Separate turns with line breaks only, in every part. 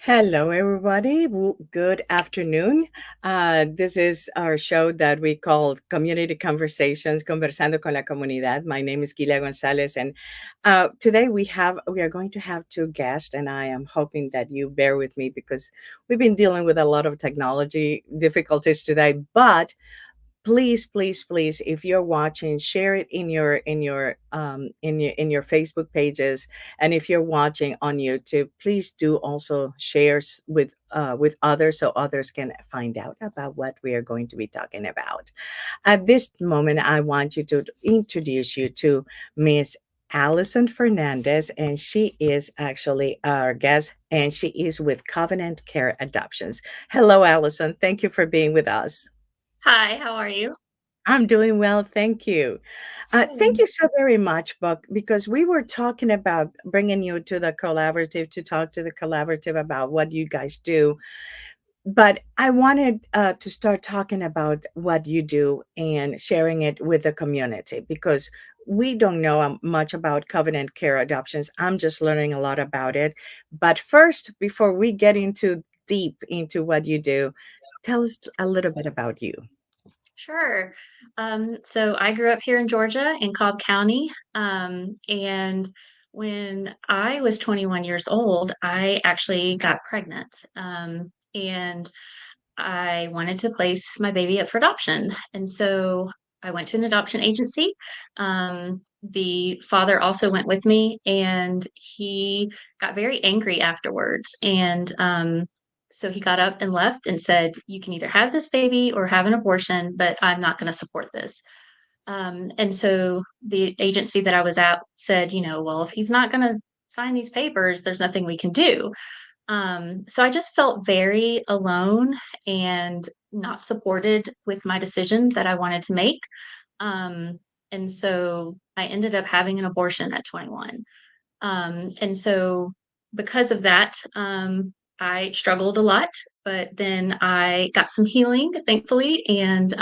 Hello, everybody. Good afternoon. This is our show that we call Community Conversations, Conversando con la Comunidad. My name is Gilia Gonzalez, and today we are going to have two guests, and I am hoping that you bear with me because we've been dealing with a lot of technology difficulties today. But please, please, please, if you're watching, share it in your Facebook pages, and if you're watching on YouTube, please do also share with others so others can find out about what we are going to be talking about. At this moment, I want you to introduce you to Miss Allison Fernandez, and she is actually our guest, and she is with Covenant Care Adoptions. Hello, Allison. Thank you for being with us.
Hi, how are you?
I'm doing well, thank you. Thank
Good.
you so very much, Buck, because we were talking about bringing you to the collaborative to talk to the collaborative about what you guys do. But I wanted to start talking about what you do and sharing it with the community because we don't know much about Covenant Care Adoptions. I'm just learning a lot about it. But first, before we get into deep into what you do, tell us a little bit about you.
Sure. So I grew up here in Georgia in Cobb County. And when I was 21 years old, I actually got pregnant. And I wanted to place my baby up for adoption. And so I went to an adoption agency. The father also went with me, and he got very angry afterwards. And so he got up and left and said, "You can either have this baby or have an abortion, but I'm not going to support this." And so the agency that I was at said, well, if he's not going to sign these papers, there's nothing we can do. So I just felt very alone and not supported with my decision that I wanted to make. Um, and so I ended up having an abortion at 21. And so because of that, I struggled a lot, but then I got some healing, thankfully, and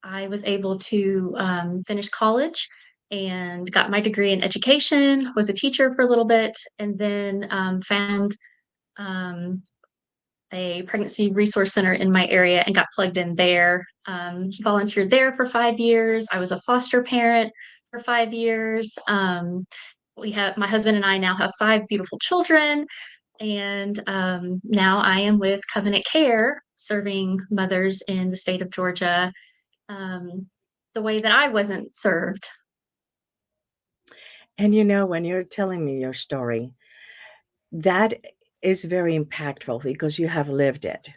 I was able to finish college and got my degree in education, was a teacher for a little bit, and then found um, a pregnancy resource center in my area and got plugged in there. Volunteered there for 5 years. I was a foster parent for 5 years. We have my husband and I now have five beautiful children, and now I am with Covenant Care, serving mothers in the state of Georgia um, the way that I wasn't served.
And when you're telling me your story, that is very impactful because you have lived it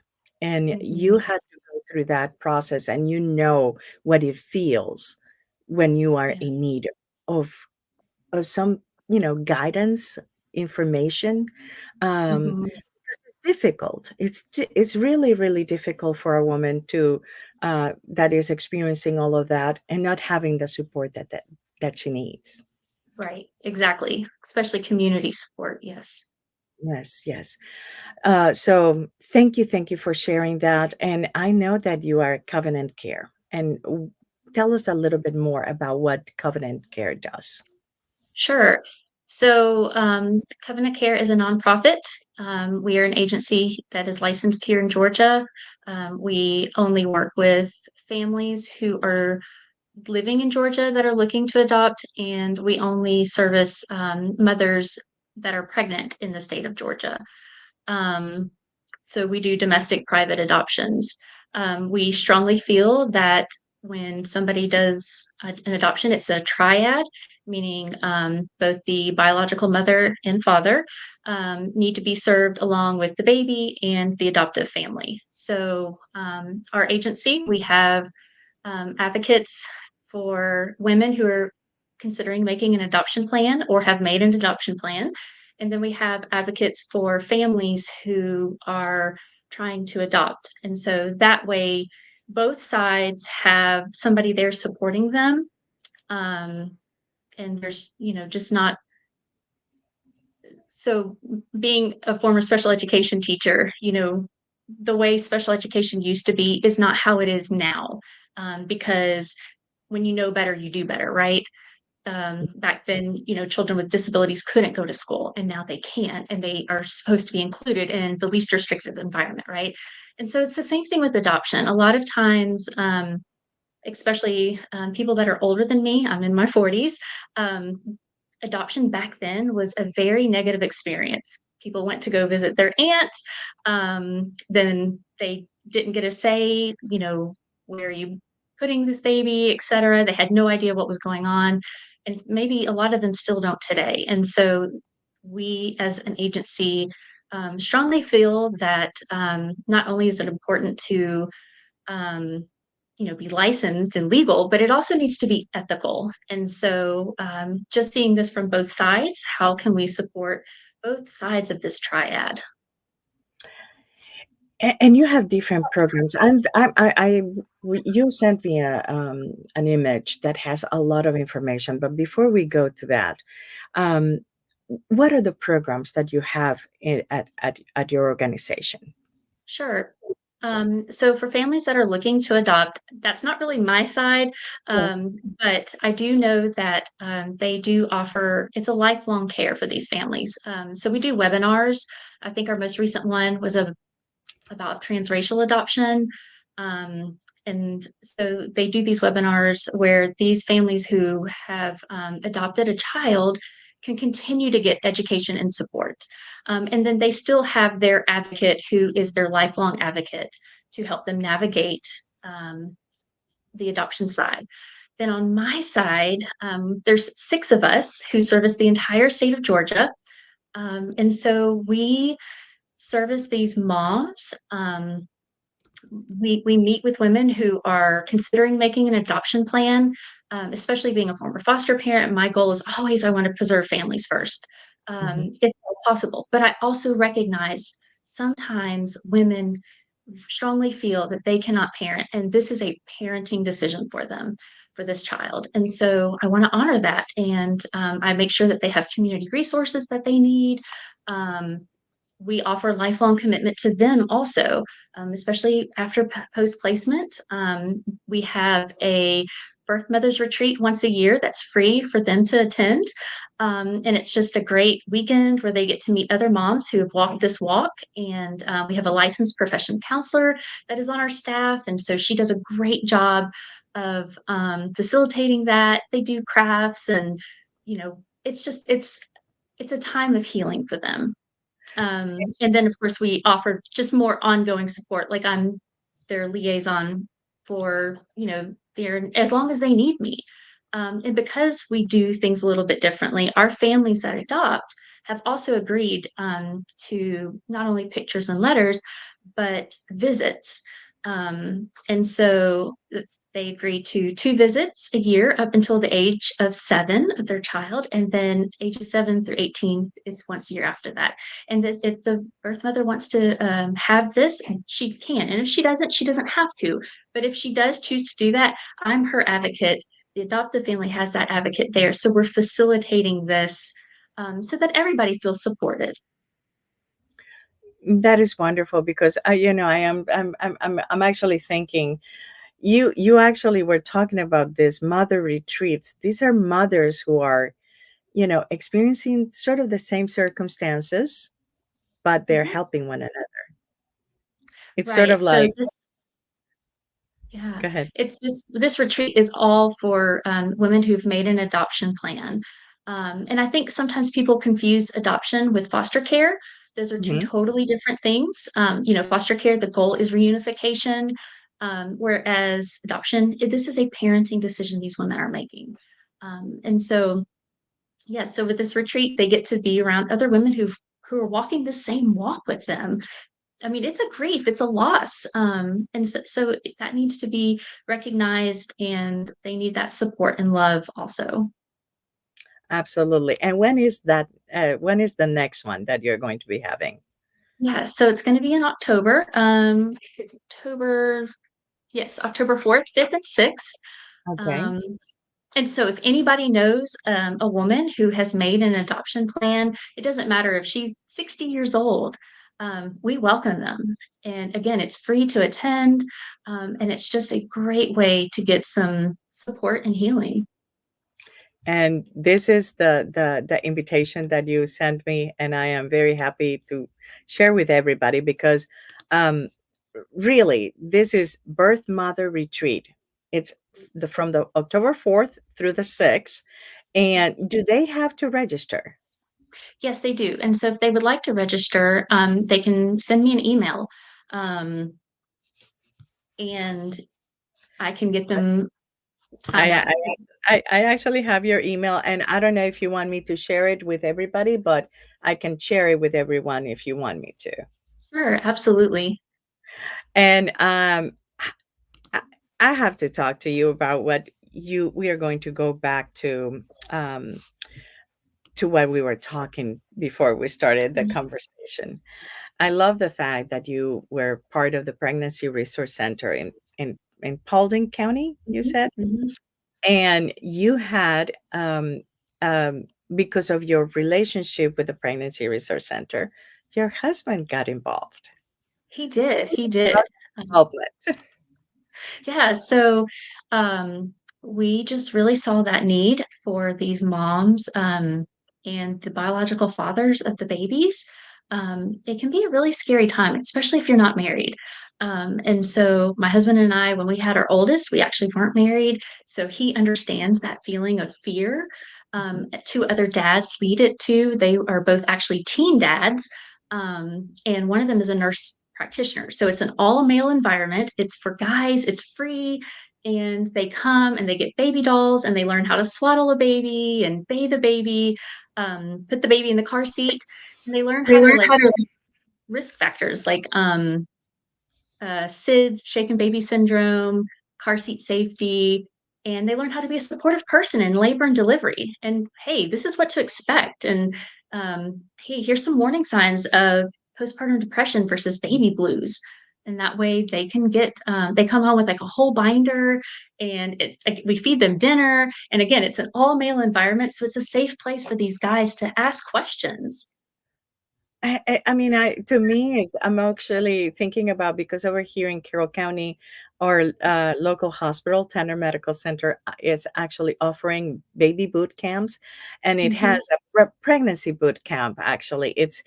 and you
Mhm.
had to go through that process and you know what it feels when you are
Yeah.
in need of some, guidance, information.
Mhm.
Because it's difficult. It's really, really difficult for a woman to that is experiencing all of that and not having the support that she needs.
Right. Exactly. Especially community support. Yes.
Yes, yes. So thank you for sharing that. And I know that you are Covenant Care. And tell us a little bit more about what Covenant Care does.
Sure. So, Covenant Care is a nonprofit. We are an agency that is licensed here in Georgia. We only work with families who are living in Georgia that are looking to adopt, and we only service mothers that are pregnant in the state of Georgia. Um, so we do domestic private adoptions. We strongly feel that when somebody does an adoption, it's a triad, meaning both the biological mother and father need to be served along with the baby and the adoptive family. So our agency, we have advocates for women who are considering making an adoption plan or have made an adoption plan. And then we have advocates for families who are trying to adopt. And so that way, both sides have somebody there supporting them. Um, and there's, just not so being a former special education teacher, the way special education used to be is not how it is now. Because when you know better, you do better, right? Back then, children with disabilities couldn't go to school, and now they can, and they are supposed to be included in the least restrictive environment, right? And so it's the same thing with adoption. A lot of times, especially people that are older than me, I'm in my 40s. Adoption back then was a very negative experience. People went to go visit their aunt, then they didn't get a say, where are you putting this baby, et cetera. They had no idea what was going on. And maybe a lot of them still don't today. And so we as an agency strongly feel that not only is it important to um, be licensed and legal, but it also needs to be ethical. And so, just seeing this from both sides, how can we support both sides of this triad?
And you have different programs. You sent me an image that has a lot of information. But before we go to that, um, what are the programs that you have at your organization?
Sure. So for families that are looking to adopt, that's not really my side,
Yes.
but I do know that they do offer, it's a lifelong care for these families. So we do webinars. I think our most recent one was about transracial adoption. Um, and so they do these webinars where these families who have adopted a child can continue to get education and support. And then they still have their advocate who is their lifelong advocate to help them navigate um, the adoption side. Then on my side, there's 6 of us who service the entire state of Georgia. And so we service these moms. We meet with women who are considering making an adoption plan, especially being a former foster parent. My goal is always I want to preserve families first,
Mhm.
if possible. But I also recognize sometimes women strongly feel that they cannot parent, and this is a parenting decision for them for this child. And so I want to honor that, and I make sure that they have community resources that they need. Um, we offer lifelong commitment to them also, especially after post placement. We have a birth mothers retreat once a year that's free for them to attend. And it's just a great weekend where they get to meet other moms who have walked this walk. And we have a licensed profession counselor that is on our staff. And so she does a great job of facilitating that. They do crafts and, it's a time of healing for them. And then, of course, we offer just more ongoing support. Like I'm their liaison for, their as long as they need me. And because we do things a little bit differently, our families that adopt have also agreed to not only pictures and letters, but visits. And so they agree to 2 visits a year up until the age of 7 of their child, and then ages 7 through 18, it's once a year after that. And this, if the birth mother wants to have this, and she can, and if she doesn't, she doesn't have to. But if she does choose to do that, I'm her advocate. The adoptive family has that advocate there, so we're facilitating this so that everybody feels supported.
That is wonderful because I am I'm actually thinking you actually were talking about this mother retreats. These are mothers who are, experiencing sort of the same circumstances, but they're
Mhm.
helping one another. It's sort of
Right. So
like,
this Yeah,
go ahead.
it's this retreat is all for women who've made an adoption plan. And I think sometimes people confuse adoption with foster care. Those are two
Hmm.
totally different things. Foster care, the goal is reunification, whereas adoption, this is a parenting decision these women are making. And so, yeah, so with this retreat, they get to be around other women who are walking the same walk with them. I mean, it's a grief, it's a loss. And so that needs to be recognized, and they need that support and love also.
Absolutely. And when is that? When is the next one that you're going to be having?
Yeah, so it's going to be in October. It's October, yes, October 4th, 5th, and 6th.
Okay.
Um, and so if anybody knows a woman who has made an adoption plan, it doesn't matter if she's 60 years old, we welcome them. And again, it's free to attend, and it's just a great way to get some support and healing.
And this is the invitation that you sent me, and I am very happy to share with everybody because um, really this is Birth Mother Retreat. It's from the October 4th through the 6th. And
Yes.
do they have to register?
Yes, they do. And so if they would like to register, they can send me an email, um, and I can get them signed
I
up.
I I actually have your email, and I don't know if you want me to share it with everybody, but I can share it with everyone if you want me to.
Sure, absolutely.
And I, I have to talk to you about what you we are going to go back um, to what we were talking before we started the
Mhm,
conversation. I love the fact that you were part of the Pregnancy Resource Center in Paulding County, you
mhm,
said,
mhm.
and you had um, because of your relationship with the Pregnancy Resource Center, your husband got involved.
He did, he did. Um,
Outlet.
Yeah, so um, we just really saw that need for these moms and the biological fathers of the babies. It can be a really scary time, especially if you're not married. And so my husband and I, when we had our oldest, we actually weren't married. So he understands that feeling of fear. Two other dads lead it too. They are both actually teen dads. And one of them is a nurse practitioner. So it's an all male environment. It's for guys, it's free. And they come and they get baby dolls and they learn how to swaddle a baby and bathe a baby, put the baby in the car seat. And they learn
They
how to
learn
like
how to
risk factors like SIDS, shaken baby syndrome, car seat safety, and they learn how to be a supportive person in labor and delivery. And hey, this is what to expect. And hey, here's some warning signs of postpartum depression versus baby blues. And that way they can get, they come home with like a whole binder and it's like we feed them dinner. And again, it's an all male environment. So it's a safe place for these guys to ask questions.
I mean, I to me, it's I'm actually thinking about because over here in Carroll County, our local hospital, Tanner Medical Center, is actually offering baby boot camps, and it has
Mhm.
a pregnancy boot camp. Actually, it's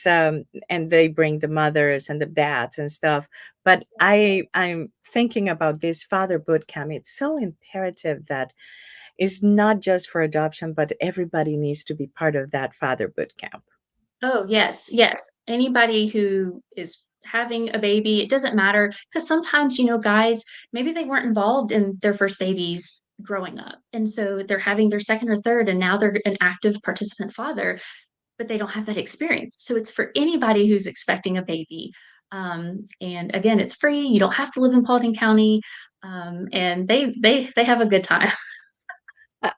and they bring the mothers and the dads and stuff. But I'm thinking about this father boot camp. It's so imperative that it's not just for adoption, but everybody needs to be part of that father boot camp.
Oh, yes, yes. Anybody who is having a baby, it doesn't matter because sometimes, guys, maybe they weren't involved in their first babies growing up. And so they're having their second or third, and now they're an active participant father, but they don't have that experience. So it's for anybody who's expecting a baby. And again, it's free. You don't have to live in Paulding County. And they have a good time.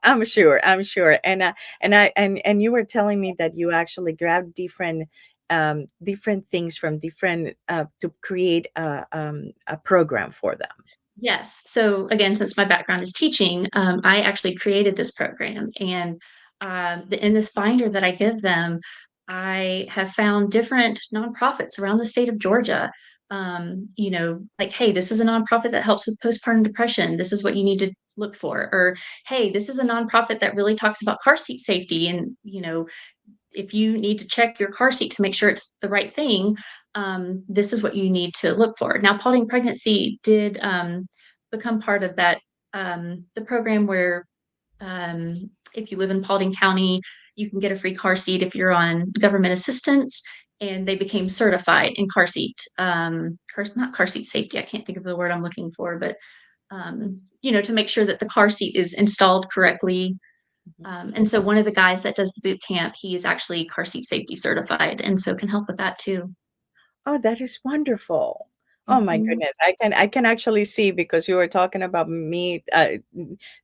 I'm sure, I'm sure. And you were telling me that you actually grabbed different things from different to create a program for them.
Yes. So again, since my background is teaching, I actually created this program, and in this binder that I give them, I have found different nonprofits around the state of Georgia. Like, hey, this is a nonprofit that helps with postpartum depression. This is what you need to look for. Or, hey, this is a nonprofit that really talks about car seat safety, and if you need to check your car seat to make sure it's the right thing, this is what you need to look for. Now, Paulding Pregnancy did become part of that, the program where um, if you live in Paulding County, you can get a free car seat if you're on government assistance. And they became certified in car seat, not car seat safety. I can't think of the word I'm looking for, but to make sure that the car seat is installed correctly,
Mhm.
and so one of the guys that does the boot camp, he's actually car seat safety certified, and so can help with that too.
Oh, that is wonderful. Oh my
Mhm.
goodness. I can actually see because you were talking about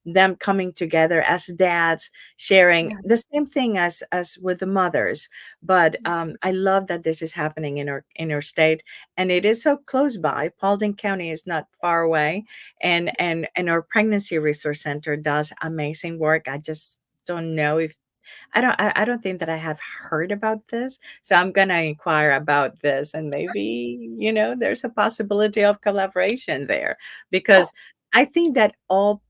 them coming together as dads, sharing
Yeah.
the same thing as with the mothers. But I love that this is happening in our state, and it is so close by. Paulding County is not far away, and our pregnancy resource center does amazing work. I just don't know if I don't think that I have heard about this, so I'm gonna inquire about this, and maybe, there's a possibility of collaboration there, because I think that all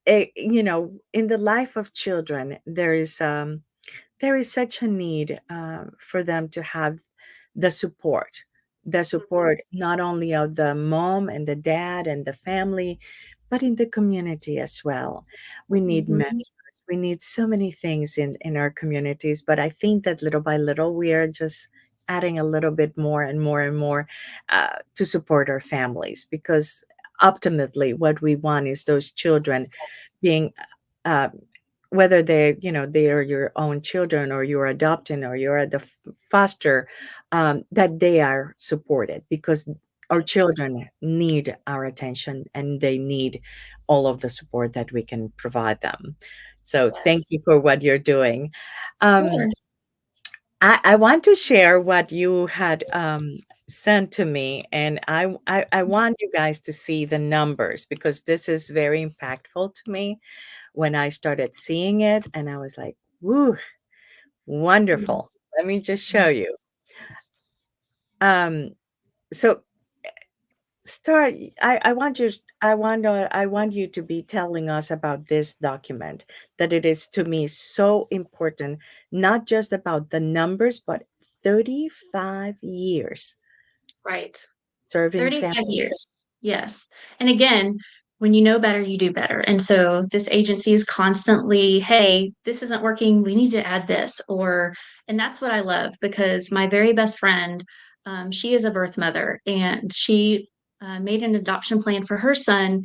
in the life of children, there is such a need for them to have the support, the
Mhm,
support not only of the mom and the dad and the family, but in the community as well. We need mentors.
mhm.
We need so many things in our communities, but I think that little by little we are just adding a little bit more and more and more to support our families, because ultimately what we want is those children being uh, whether they are your own children, or you're adopting, or you're at the foster, that they are supported, because our
Yes,
children need our attention, and they need all of the support that we can provide them. So thank you
yes.
for what you're doing. um,
Sure.
I want to share what you had sent to me, and I want you guys to see the numbers, because this is very impactful to me when I started seeing it, and I was like, "Woo,
Mhm,
wonderful." Let me just show you. Um, so start. I want you to be telling us about this document, that it is to me so important, not just about the numbers, but 35 years
right.
serving
35
family.
years. Yes. And again, when you know better, you do better. And so this agency is constantly, hey, this isn't working. We need to add this. And that's what I love, because my very best friend, she is a birth mother, and she made an adoption plan for her son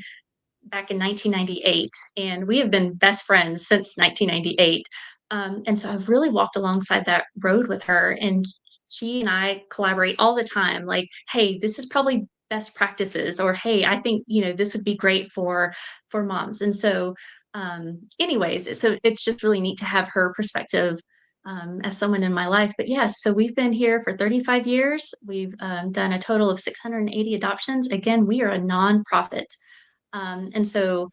back in 1998, and we have been best friends since 1998. And so I've really walked alongside that road with her, and she and I collaborate all the time. Like, hey, this is probably best practices, or hey, I think this would be great for moms. And so, anyways, so it's just really neat to have her perspective. As someone in my life. But yes, so we've been here for 35 years. We've done a total of 680 adoptions. Again, we are a nonprofit. And so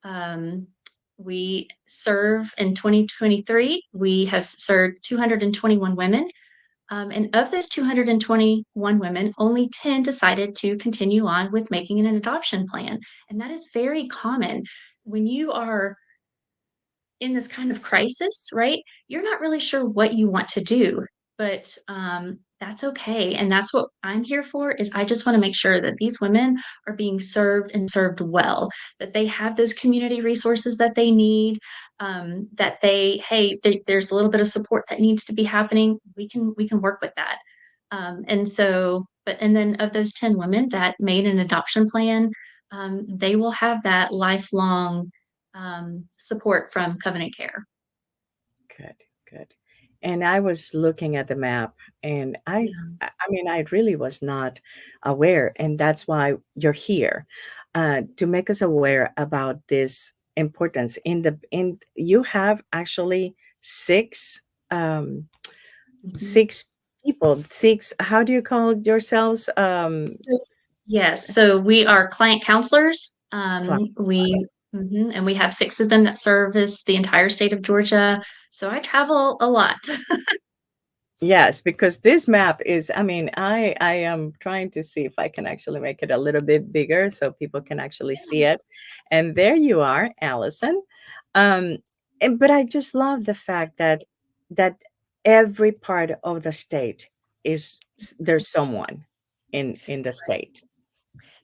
um, we serve in 2023, we have served 221 women. And of those 221 women, only 10 decided to continue on with making an adoption plan. And that is very common. When you are in this kind of crisis, right? You're not really sure what you want to do, but that's okay. And that's what I'm here for. Is I just want to make sure that these women are being served, and served well, that they have those community resources that they need, that hey, there's a little bit of support that needs to be happening. We can work with that. And then of those 10 women that made an adoption plan, they will have that lifelong support from Covenant Care.
Good, good. And I was looking at the map, and
Yeah.
I mean, I really was not aware, and that's why you're here, to make us aware about this importance. In you have actually six, um,
Mhm.
six people, six. How do you call yourselves?
So yes, so we are client counselors.
Clients.
And we have 6 of them that service the entire state of Georgia. So I travel a lot.
Yes, because this map is, I mean, I am trying to see if I can actually make it a little bit bigger so people can actually see it. And there you are, Allison. Um, but I just love the fact that every part of the state there's someone in the state.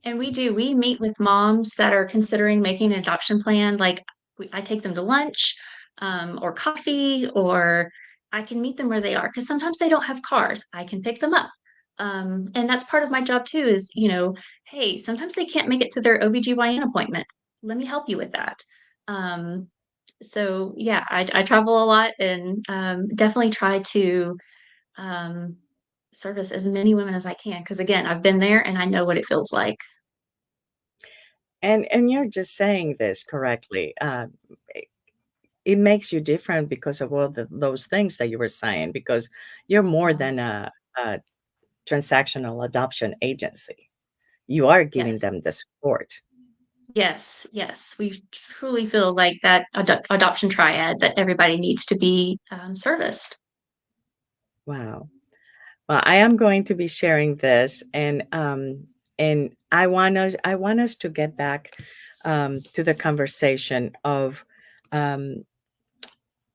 And we meet with moms that are considering making an adoption plan. Like, I take them to lunch, or coffee, or I can meet them where they are, because sometimes they don't have cars. I can pick them up. And that's part of my job too, is, hey, sometimes they can't make it to their OBGYN appointment. Let me help you with that. Um, so yeah, I travel a lot, and definitely try to um, service as many women as I can. Because again, I've been there and I know what it feels like.
And you're just saying this correctly. It it makes you different because of all those things that you were saying, because you're more
Yeah.
than a transactional adoption agency. You are giving
Yes.
them the support.
Yes. Yes. We truly feel like that adoption triad, that everybody needs to be serviced.
Wow. Well, I am going to be sharing this, and I want us to get back to the conversation um,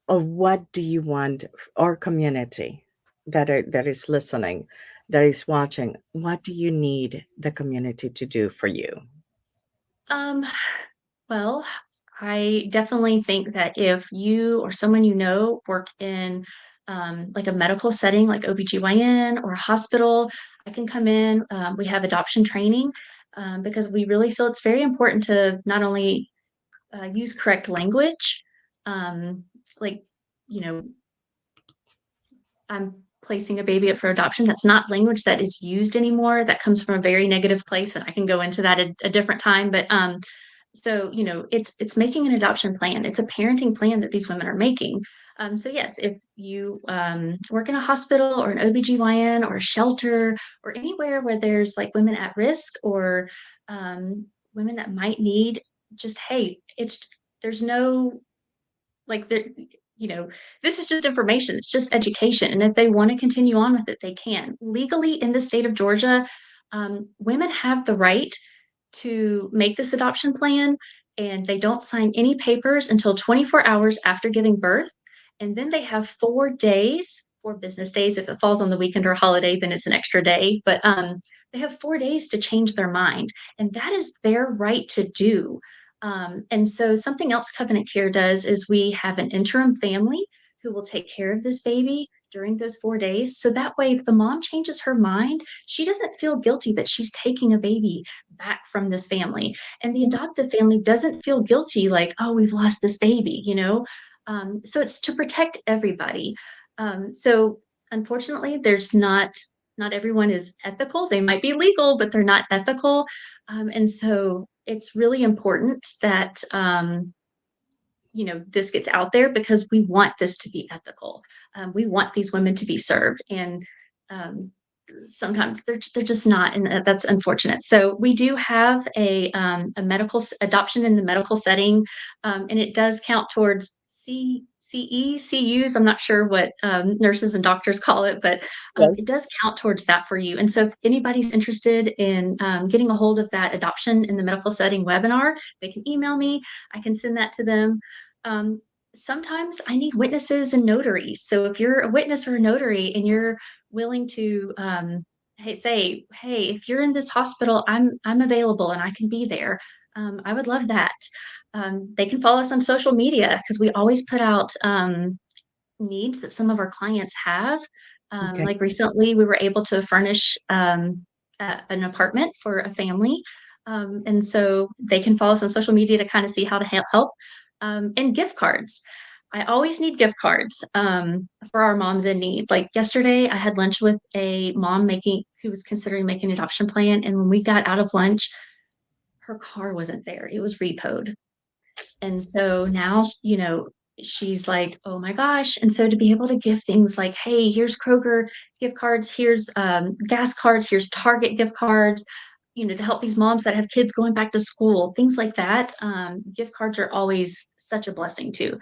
of what do you want our community that is listening, that is watching. What do you need the community to do for you?
Um, well, I definitely think that if you or someone you know work in like a medical setting, like OBGYN or a hospital, I can come in. We have adoption training because we really feel it's very important to not only use correct language, like, you know, I'm placing a baby up for adoption. That's not language that is used anymore. That comes from a very negative place, and I can go into that at a different time. But so it's making an adoption plan. It's a parenting plan that these women are making. So yes, if you work in a hospital or an OBGYN or a shelter or anywhere where there's like women at risk or women that might need just hey, it's there's no like there, you know, this is just information. It's just education. And if they want to continue on with it, they can. Legally in the state of Georgia, women have the right to make this adoption plan and they don't sign any papers until 24 hours after giving birth. And then they have 4 days, 4 business days. If it falls on the weekend or holiday, then it's an extra day. But they have 4 days to change their mind. And that is their right to do. And so something else Covenant Care does is we have an interim family who will take care of this baby during those 4 days. So that way, if the mom changes her mind, she doesn't feel guilty that she's taking a baby back from this family. And the adoptive family doesn't feel guilty, like, oh, we've lost this baby. So it's to protect everybody. So unfortunately, there's not everyone is ethical. They might be legal, but they're not ethical. And so it's really important that this gets out there because we want this to be ethical. We want these women to be served, and um, sometimes they're just not, and that's unfortunate. So we do have a medical adoption in the medical setting, and it does count towards CUs. I'm not sure what nurses and doctors call it, but
Yes.
it does count towards that for you. And so if anybody's interested in getting a hold of that adoption in the medical setting webinar, they can email me. I can send that to them. Um, Sometimes I need witnesses and notaries. So if you're a witness or a notary and you're willing to say, hey, if you're in this hospital, I'm available and I can be there. I would love that. They can follow us on social media because we always put out needs that some of our clients have.
Okay.
Like recently, we were able to furnish an apartment for a family. And so they can follow us on social media to kind of see how to help. And gift cards. I always need gift cards for our moms in need. Like yesterday, I had lunch with a mom who was considering making an adoption plan. And when we got out of lunch, her car wasn't there. It was repoed. And so now, she's like, oh my gosh. And so to be able to give things like, hey, here's Kroger gift cards, here's gas cards, here's Target gift cards, to help these moms that have kids going back to school, things like that. Gift cards are always such a blessing too.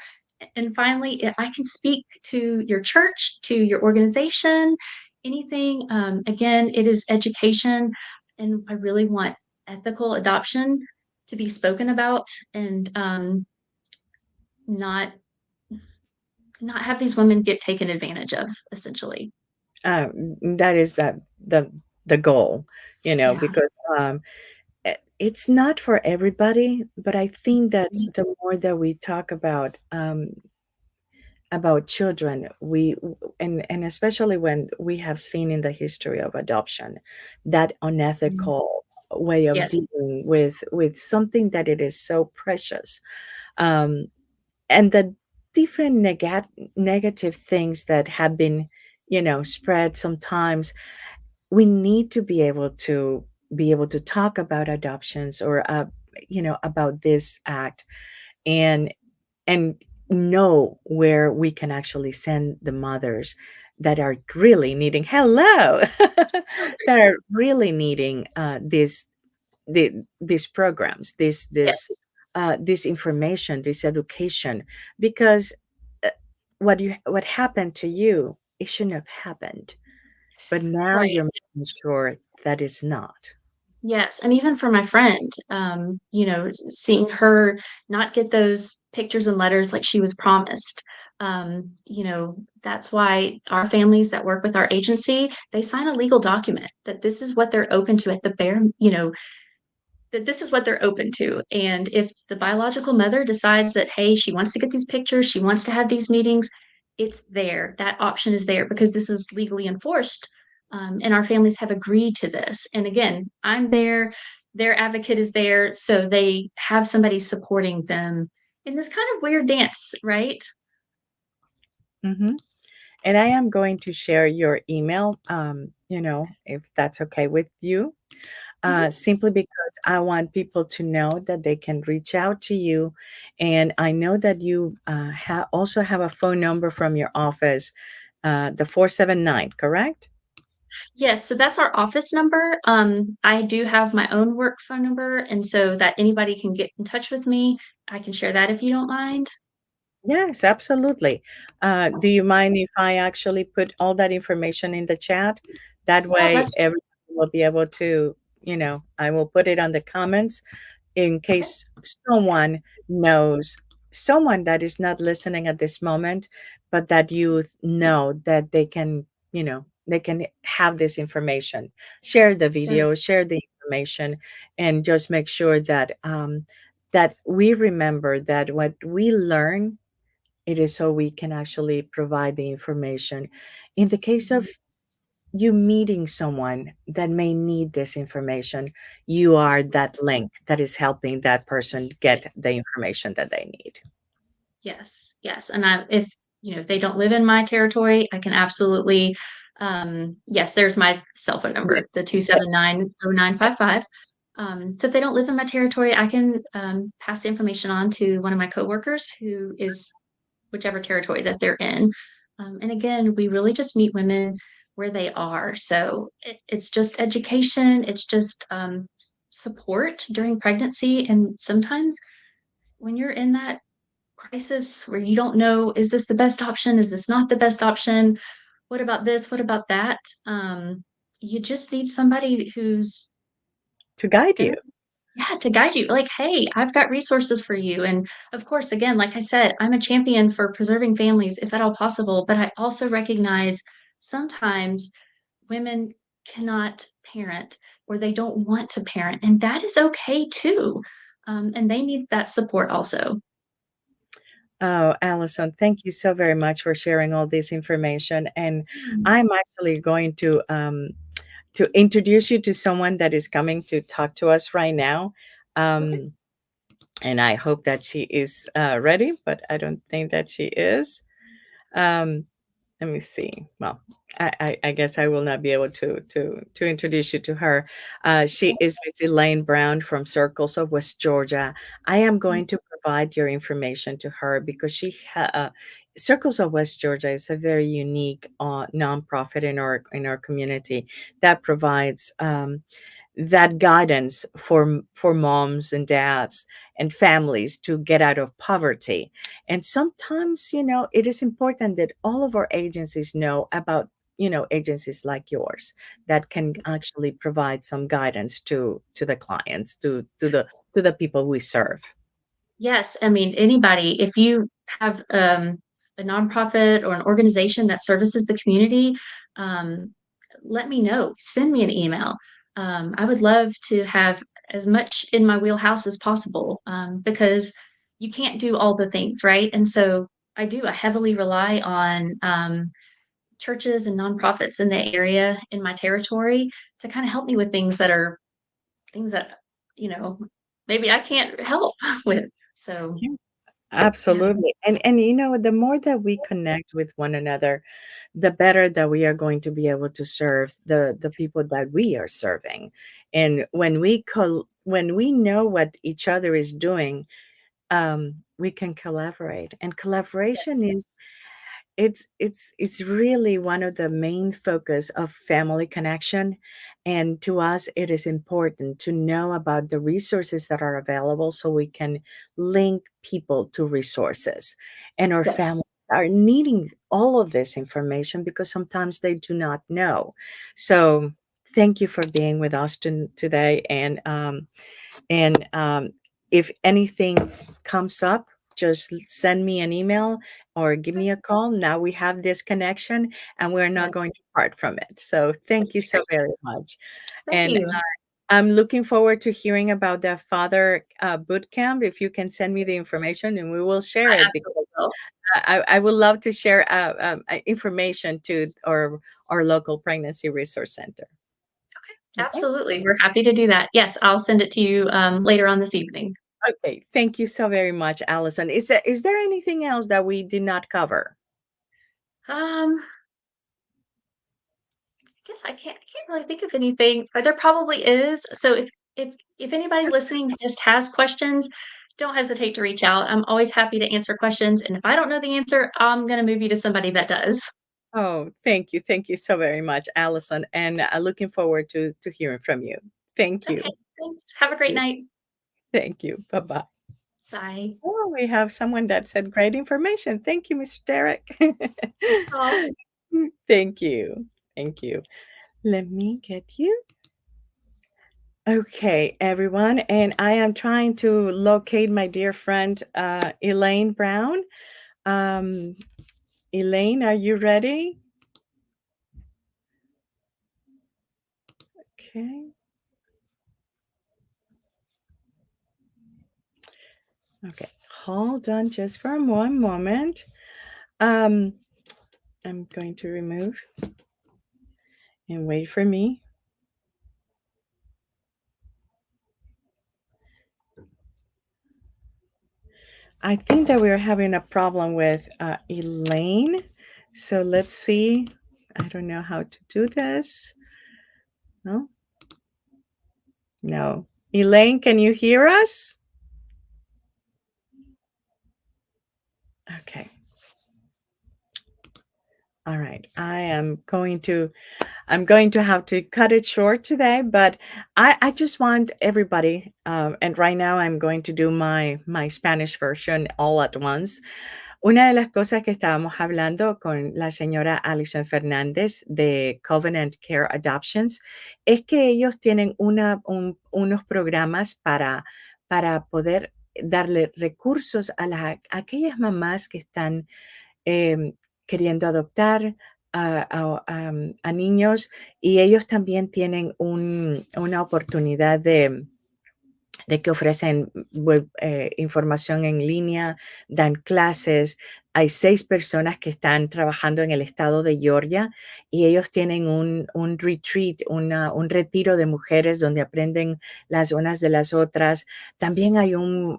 And finally, if I can speak to your church, to your organization, anything. Again, it is education, and I really want ethical adoption to be spoken about and not not have these women get taken advantage of, essentially.
That is the goal,
Yeah.
because it's not for everybody, but I think that
Mhm.
the more that we talk about children, and especially when we have seen in the history of adoption that
Mhm.
unethical way of
Yes.
dealing with something that it is so precious, um, and the different negative things that have been spread sometimes. We need to be able to talk about adoptions, or about this act, and and know where we can actually send the mothers that are really needing hello that are really needing these programs,
Yes.
this information, this education, because uh, what happened to you, it shouldn't have happened, but now
Right.
you're making sure that it's not.
Yes, and even for my friend, seeing her not get those pictures and letters like she was promised. That's why our families that work with our agency, they sign a legal document that this is what they're open to at the bare, that this is what they're open to. And if the biological mother decides that, hey, she wants to get these pictures, she wants to have these meetings, it's there. That option is there because this is legally enforced. And our families have agreed to this. And again, I'm there, their advocate is there. So they have somebody supporting them in this kind of weird dance, right?
Mhm. And I am going to share your email, if that's okay with you,
Mhm.
simply because I want people to know that they can reach out to you. And I know that you also have a phone number from your office, the 479, correct?
Yes, so that's our office number. I do have my own work phone number, and so that anybody can get in touch with me. I can share that if you don't mind.
Yes, absolutely. Do you mind if I actually put all that information in the chat? That
Yeah,
way,
that's
everyone will be able to, I will put it on the comments in case someone knows, someone that is not listening at this moment, but that you know that they can have this information. Share the
sure.
video, share the information, and just make sure that that we remember that what we learn, it is so we can actually provide the information. In the case
Mhm.
of you meeting someone that may need this information, you are that link that is helping that person get the information that they need.
Yes, yes, and if they don't live in my territory, I can absolutely, yes, there's my cell phone
Yeah.
number, the
Yeah.
279-0955. So if they don't live in my territory, I can pass the information on to one of my coworkers who is whichever territory that they're in. And again, we really just meet women where they are. So it's just education, it's just support during pregnancy. And sometimes when you're in that crisis where you don't know, is this the best option? Is this not the best option? What about this? What about that? You just need somebody who's
To guide
gonna,
you.
yeah, to guide you. Like, hey, I've got resources for you. And of course, again, like I said, I'm a champion for preserving families if at all possible. But I also recognize sometimes women cannot parent or they don't want to parent, and that is okay too. And they need that support also.
Oh, Allison, thank you so very much for sharing all this information. And
Mm.
I'm actually going to introduce you to someone that is coming to talk to us right now.
Okay.
Um, and I hope that she is ready, but I don't think that she is. Um, Let me see. Well, I guess I will not be able to introduce you to her. She is Miss Elayne Brown from Circles of West Georgia. I am going to provide your information to her because Circles of West Georgia is a very unique nonprofit in our community that provides that guidance for moms and dads and families to get out of poverty. And sometimes, it is important that all of our agencies know about, agencies like yours that can actually provide some guidance to the clients, to the people we serve.
Yes, I mean, anybody, if you have a nonprofit or an organization that services the community, um, let me know. Send me an email. I would love to have as much in my wheelhouse as possible because you can't do all the things, right? And so I do. I heavily rely on churches and nonprofits in the area in my territory to kind of help me with things that, you know, maybe I can't help with. So,
Yes,
yeah.
absolutely. And the more that we connect with one another, the better that we are going to be able to serve the people that we are serving. And when we know what each other is doing, we can collaborate. And collaboration
Yes.
is it's really one of the main focus of family connection, and to us it is important to know about the resources that are available so we can link people to resources, and our
Yes.
families are needing all of this information because sometimes they do not know. So Thank you for being with us today. And if anything comes up, just send me an email or give me a call. Now we have this connection, and we're not
Yes,
going to part from it. So thank
that'd
you
be
so
great.
very much.
Thank
And
you.
I'm looking forward to hearing about the father boot camp. If you can send me the information, and we will share
I
it, because
absolutely will.
I would love to share information to our local pregnancy resource center. Okay.
Absolutely. We're happy to do that. Yes, I'll send it to you later on this evening.
Okay. Thank you so very much, Allison. Is there anything else that we did not cover?
I guess I can't really think of anything. Or there probably is. So if anybody
Yes.
listening just has questions, don't hesitate to reach out. I'm always happy to answer questions. And if I don't know the answer, I'm gonna move you to somebody that does.
Oh, thank you. Thank you so very much, Allison. And looking forward to hearing from you. Thank
Okay,
you.
thanks. Have a great night.
Thank you. Bye bye.
Bye.
Oh, we have someone that said great information. Thank you, Mr. Derek.
Oh,
Thank you. Thank you. Let me get you. Okay, everyone. And I am trying to locate my dear friend, Elayne Brown. Um, Elayne, are you ready? Okay. Okay. Hold on just for one moment. Um, I'm going to remove and wait for me. I think that we're having a problem with Elayne. So let's see. I don't know how to do this. No, no. Elayne, can you hear us? Okay. All right. I'm going to have to cut it short today, but I just want everybody, and right now I'm going to do my Spanish version all at once. Una de las cosas que estábamos hablando con la señora Allison Fernandez de Covenant Care Adoptions es que ellos tienen unos programas para poder darle recursos a aquellas mamás que están queriendo adoptar a niños, y ellos también tienen una oportunidad de que ofrecen información en línea, dan clases. Hay 6 personas que están trabajando en el estado de Georgia, y ellos tienen un retreat, un retiro de mujeres donde aprenden las unas de las otras. También hay un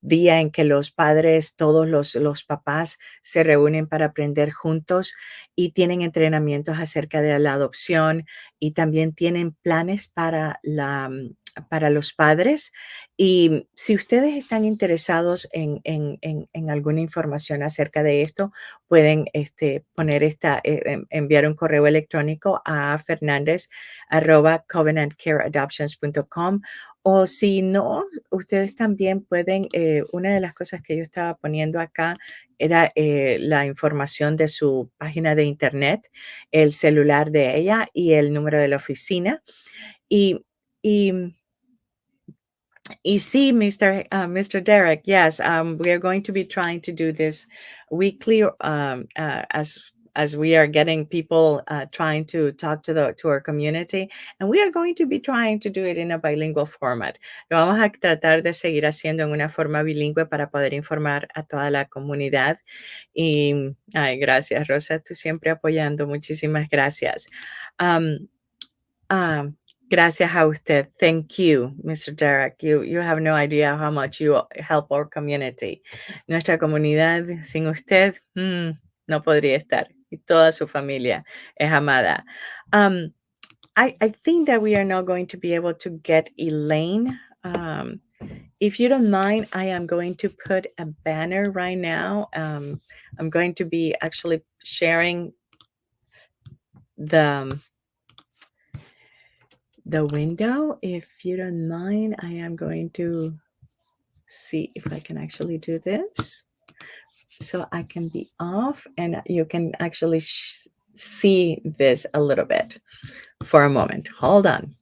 día en que los padres, todos los papás se reúnen para aprender juntos, y tienen entrenamientos acerca de la adopción, y también tienen planes para los padres. Y si ustedes están interesados en alguna información acerca de esto, pueden enviar un correo electrónico a fernandez@covenantcareadoptions.com. O si no, ustedes también pueden, una de las cosas que yo estaba poniendo acá era la información de su página de internet, el celular de ella y el número de la oficina. Y, y, y sí, Mr. Derek, yes, we are going to be trying to do this weekly, as we are getting people trying to talk to our community, and we are going to be trying to do it in a bilingual format. Lo vamos a tratar de seguir haciendo en una forma bilingüe para poder informar a toda la comunidad. Y, ay, gracias, Rosa, tú siempre apoyando. Muchísimas gracias. Um, um, Gracias a usted. Thank you, Mr. Derek. You have no idea how much you help our community. Nuestra comunidad sin usted no podría estar. Y toda su familia es amada. I think that we are not going to be able to get Elayne. If you don't mind, I am going to put a banner right now. I'm going to be actually sharing the window. If you don't mind, I am going to see if I can actually do this so I can be off and you can actually see this a little bit for a moment. Hold on.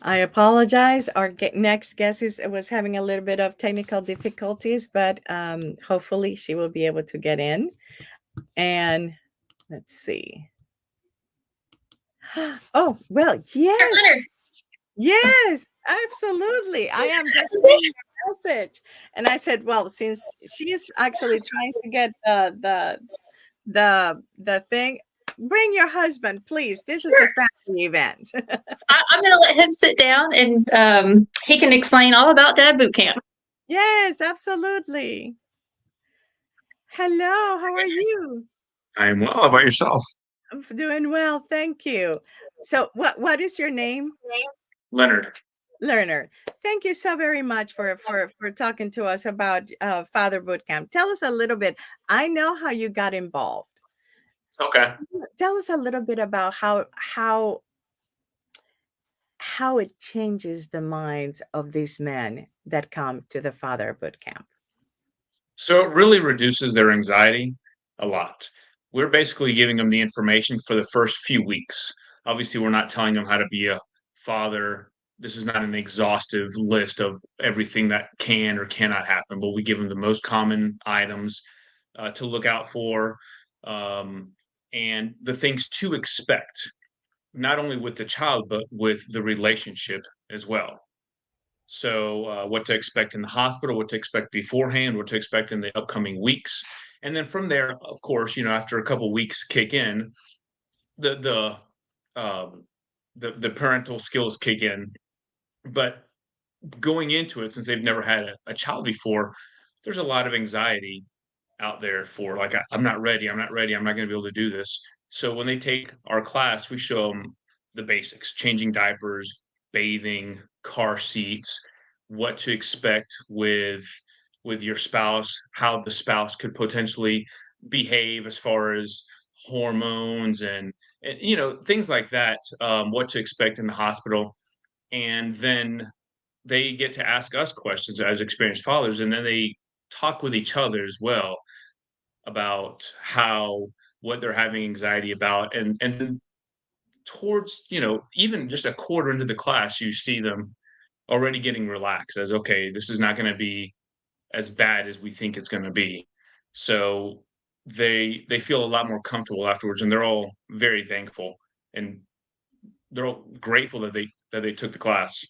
I apologize. Our next guest was having a little bit of technical difficulties, but hopefully she will be able to get in. And let's see. Oh, well,
Leonard.
yes. Yes, absolutely. I am just reading her message. And I said, well, since she is actually trying to get the thing, bring your husband, please. This is a
Sure.
family event.
I'm going to let him sit down and he can explain all about Dad Boot Camp.
Yes, absolutely. Hello, how are you?
I am well. How about yourself?
I'm doing well, thank you. So what is your name?
Leonard.
Learner. Thank you so very much for talking to us about Father Boot Camp. Tell us a little bit. I know how you got involved.
Okay.
Tell us a little bit about how it changes the minds of these men that come to the Father Boot Camp.
So it really reduces their anxiety a lot. We're basically giving them the information for the first few weeks. Obviously, we're not telling them how to be a father. This is not an exhaustive list of everything that can or cannot happen, but we give them the most common items to look out for, um, and the things to expect, not only with the child, but with the relationship as well. So, what to expect in the hospital, what to expect beforehand, what to expect in the upcoming weeks, and then from there, of course, after a couple weeks kick in, the um, the parental skills kick in. But going into it, since they've never had a child before, there's a lot of anxiety out there for like, I'm not ready, I'm not ready, I'm not going to be able to do this. So when they take our class, we show them the basics: changing diapers, bathing, car seats, what to expect with your spouse, how the spouse could potentially behave as far as hormones and things like that, what to expect in the hospital. And then they get to ask us questions as experienced fathers, and then they talk with each other as well about what they're having anxiety about. And then towards, even just a quarter into the class, you see them already getting relaxed, as okay, this is not going to be as bad as we think it's going to be. So they feel a lot more comfortable afterwards, and they're all very thankful, and they're all grateful that they took the class.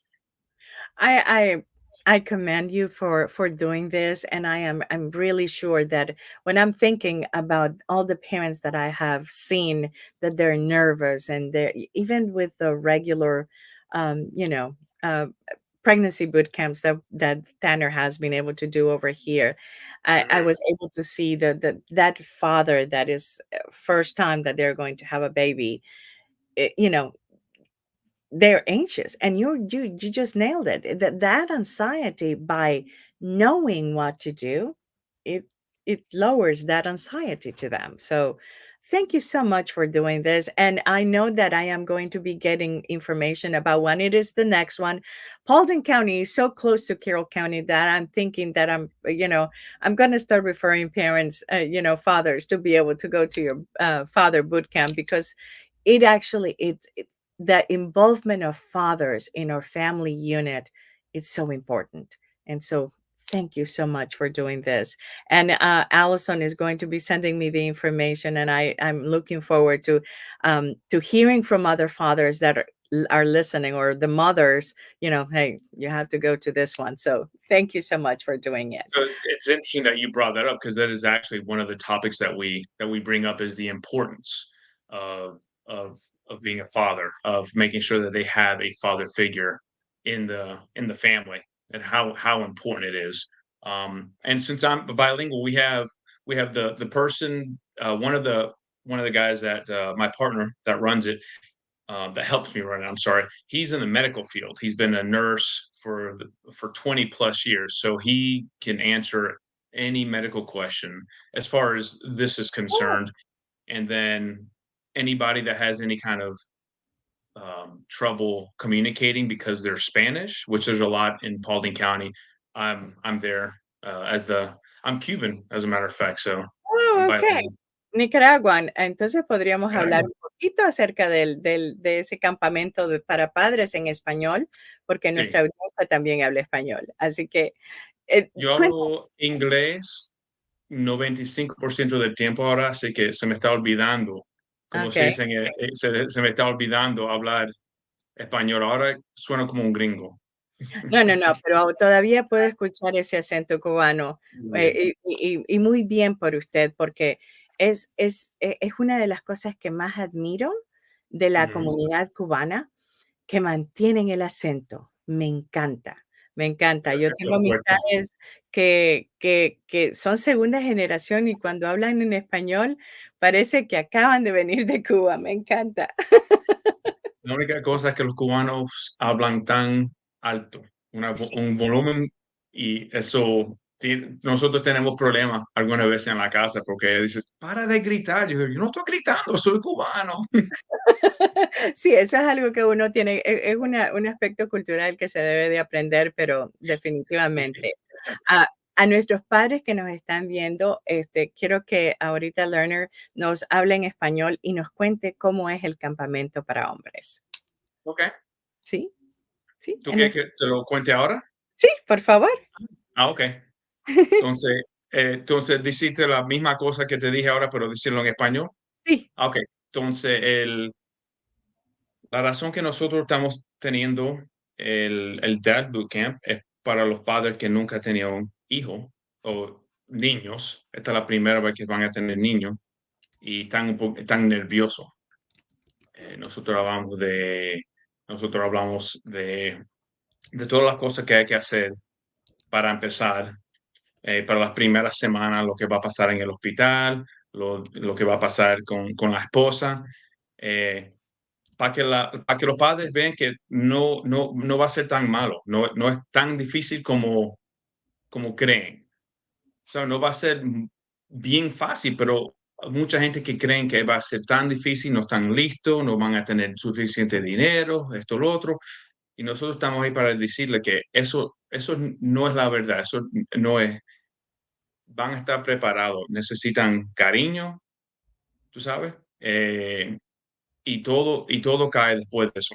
I I commend you for doing this, and I'm really sure that when I'm thinking about all the parents that I have seen that they're nervous and they're even with the regular, you know, pregnancy boot camps that Tanner has been able to do over here, I
Mhm.
was able to see that father that is first time that they're going to have a baby, you know, they're anxious, and you just nailed it. That anxiety, by knowing what to do, it it lowers that anxiety to them. So thank you so much for doing this, and I know that I am going to be getting information about when it is the next one. Paulding County is so close to Carroll County that I'm thinking that I'm going to start referring parents, fathers, to be able to go to your father boot camp, because it actually the involvement of fathers in our family unit is so important. And so thank you so much for doing this. And Allison is going to be sending me the information, and I'm looking forward to hearing from other fathers that are listening, or the mothers, hey, you have to go to this one. So thank you so much for doing it.
So it's interesting that you brought that up, because that is actually one of the topics that we bring up, is the importance of of of being a father, of making sure that they have a father figure in the family, and how important it is. And since I'm bilingual, we have the person, one of the guys that my partner that runs it, that helps me run it. I'm sorry. He's in the medical field. He's been a nurse for 20 plus years, so he can answer any medical question as far as this is
Oh,
concerned. And then anybody that has any kind of trouble communicating because they're Spanish, which there's a lot in Paulding County. I'm there as the I'm Cuban, as a matter of fact, so I'm
oh, ok.
bilingual.
Nicaraguan. Entonces podríamos hablar
Nicaragua.
un poquito acerca de ese campamento para padres en español, porque nuestra
Sí,
audiencia también habla español. Así que,
yo
cuéntame.
hablo inglés 95% del tiempo ahora, así que se me está olvidando, como se
Ok.
dice, se me está olvidando hablar español. Ahora sueno como un gringo.
No, no, no, pero todavía puedo escuchar ese acento cubano,
Sí.
y muy bien por usted, porque es una de las cosas que más admiro de la
Ujú.
comunidad cubana, que mantienen el acento. Me encanta, me encanta.
El
Yo
acento
tengo
fuerte.
amistades que son segunda generación, y cuando hablan en español parece que acaban de venir de Cuba. Me encanta.
La única cosa es que los cubanos hablan tan alto,
Sí.
un volumen, y eso, nosotros tenemos problemas algunas veces en la casa, porque dice, para de gritar. Yo digo, yo no estoy gritando, soy cubano.
Sí, eso es algo que uno tiene, es un aspecto cultural que se debe de aprender, pero definitivamente. A, a nuestros padres que nos están viendo, quiero que ahorita Learner nos hable en español y nos cuente cómo es el campamento para hombres.
Ok,
¿Sí? ¿Sí?
¿tú quieres que te lo cuente ahora?
Sí, por favor.
Ah, ok. Entonces, entonces dijiste la misma cosa que te dije ahora, pero decirlo en español.
Sí.
Ah, ok. Entonces, la razón que nosotros estamos teniendo el Dad Bootcamp es para los padres que nunca han tenido un hijo o niños. Esta es la primera vez que van a tener niños y están están nerviosos. Nosotros nosotros hablamos de todas las cosas que hay que hacer para empezar, para las primeras semanas, lo que va a pasar en el hospital, lo que va a pasar con la esposa. Para para que los padres vean que no va a ser tan malo, no es tan difícil como creen. O sea, no va a ser bien fácil, pero hay mucha gente que creen que va a ser tan difícil, no están listos, no van a tener suficiente dinero, esto, lo otro. Y nosotros estamos ahí para decirle que eso no es la verdad, eso no es, van a estar preparados, necesitan cariño, tú sabes, y todo cae después de eso.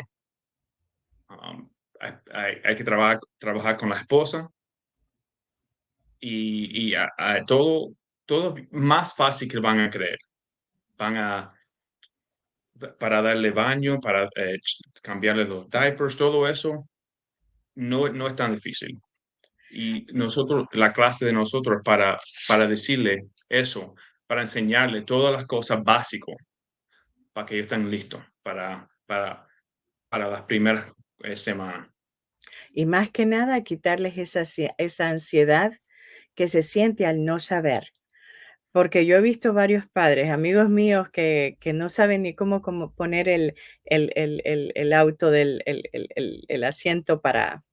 Hay que trabajar con la esposa, y todo, todo más fácil que van a creer. Van a, para darle baño, para cambiarle los diapers, todo eso, no es tan difícil. Y nosotros, la clase de nosotros es para decirle eso, para enseñarle todas las cosas básicas para que ellos estén listos para las primeras semanas.
Y más que nada, quitarles esa ansiedad que se siente al no saber. Porque yo he visto varios padres, amigos míos, que no saben ni cómo poner el auto el asiento para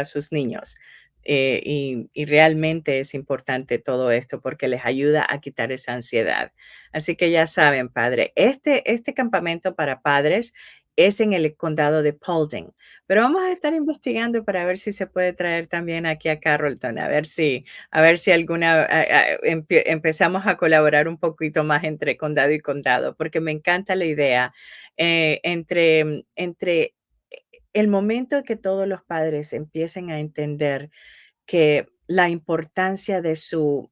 sus niños. Y realmente es importante todo esto porque les ayuda a quitar esa ansiedad. Así que ya saben, padre, este campamento para padres es en el condado de Paulding, pero vamos a estar investigando para ver si se puede traer también aquí a Carrollton, a ver si empezamos a colaborar un poquito más entre condado y condado, porque me encanta la idea entre el momento que todos los padres empiecen a entender que la importancia de su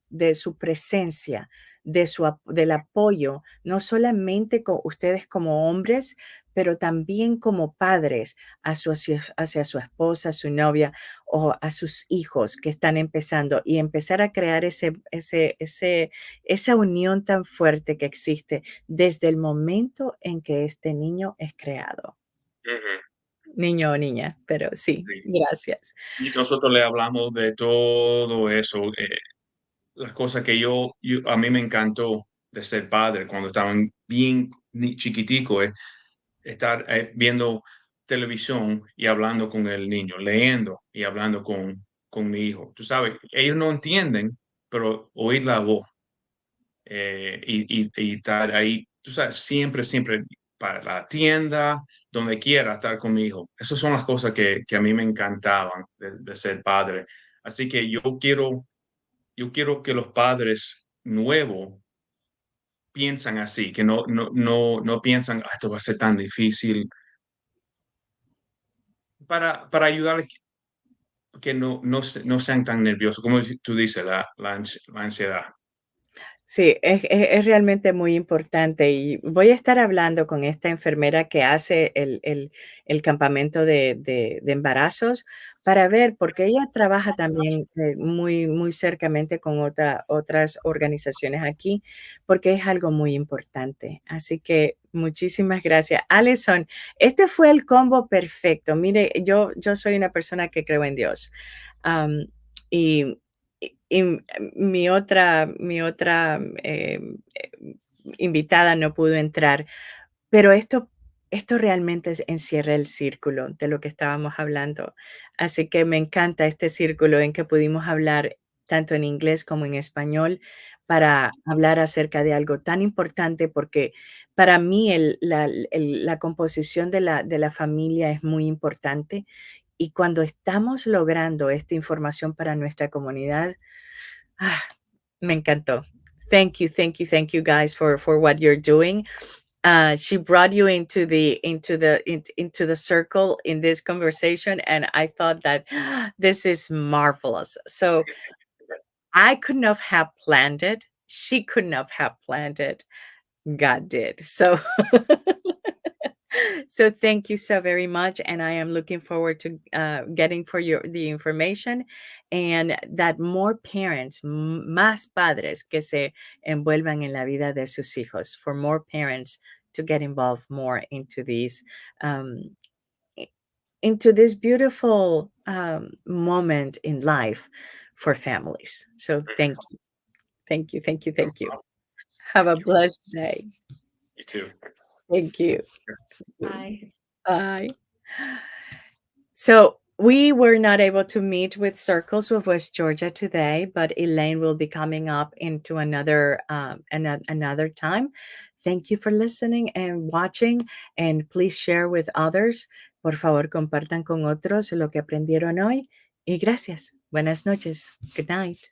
presencia, del apoyo, no solamente con ustedes como hombres, pero también como padres hacia su esposa, su novia o a sus hijos que están empezando y empezar a crear esa unión tan fuerte que existe desde el momento en que este niño es creado.
Ujú,
Niño o niña, pero sí,
sí.
gracias.
Y nosotros le hablamos de todo eso, las cosas que a mí me encantó de ser padre cuando estaban bien chiquiticos, estar viendo televisión y hablando con el niño, leyendo y hablando con mi hijo. Tú sabes, ellos no entienden, pero oír la voz y estar ahí, tú sabes, siempre para la tienda, donde quiera estar con mi hijo. Esas son las cosas que a mí me encantaban de ser padre. Así que yo quiero que los padres nuevos piensan así, que no piensan, "Ah, esto va a ser tan difícil", para ayudar que no sean tan nerviosos, como tú dices, la ansiedad.
Sí, es realmente muy importante y voy a estar hablando con esta enfermera que hace el campamento de embarazos para ver, porque ella trabaja también muy cercamente con otras organizaciones aquí, porque es algo muy importante. Así que muchísimas gracias. Allison, este fue el combo perfecto. Mire, yo soy una persona que creo en Dios. Am, y y mi otra invitada no pudo entrar, pero esto realmente encierra el círculo de lo que estábamos hablando. Así que me encanta este círculo en que pudimos hablar tanto en inglés como en español para hablar acerca de algo tan importante, porque para mí la composición de la familia es muy importante y cuando estamos logrando esta información para nuestra comunidad, ah, me encantó. Thank you guys for what you're doing. She brought you into the circle in this conversation, and I thought that this is marvelous. So I could not have planned it. She could not have planned it. God did. So so thank you so very much, and I am looking forward to getting for the information and that more parents, más padres que se envuelvan en la vida de sus hijos, for more parents to get involved more um, i- into this beautiful moment in life for families. So thank you. Have
Thank
a
you.
blessed day.
You too.
Thank you.
Bye.
Bye. So we were not able to meet with Circles of West Georgia today, but Elayne will be coming up into another time. Thank you for listening and watching, and please share with others. Por favor, compartan con otros lo que aprendieron hoy. Y gracias. Buenas noches. Good night.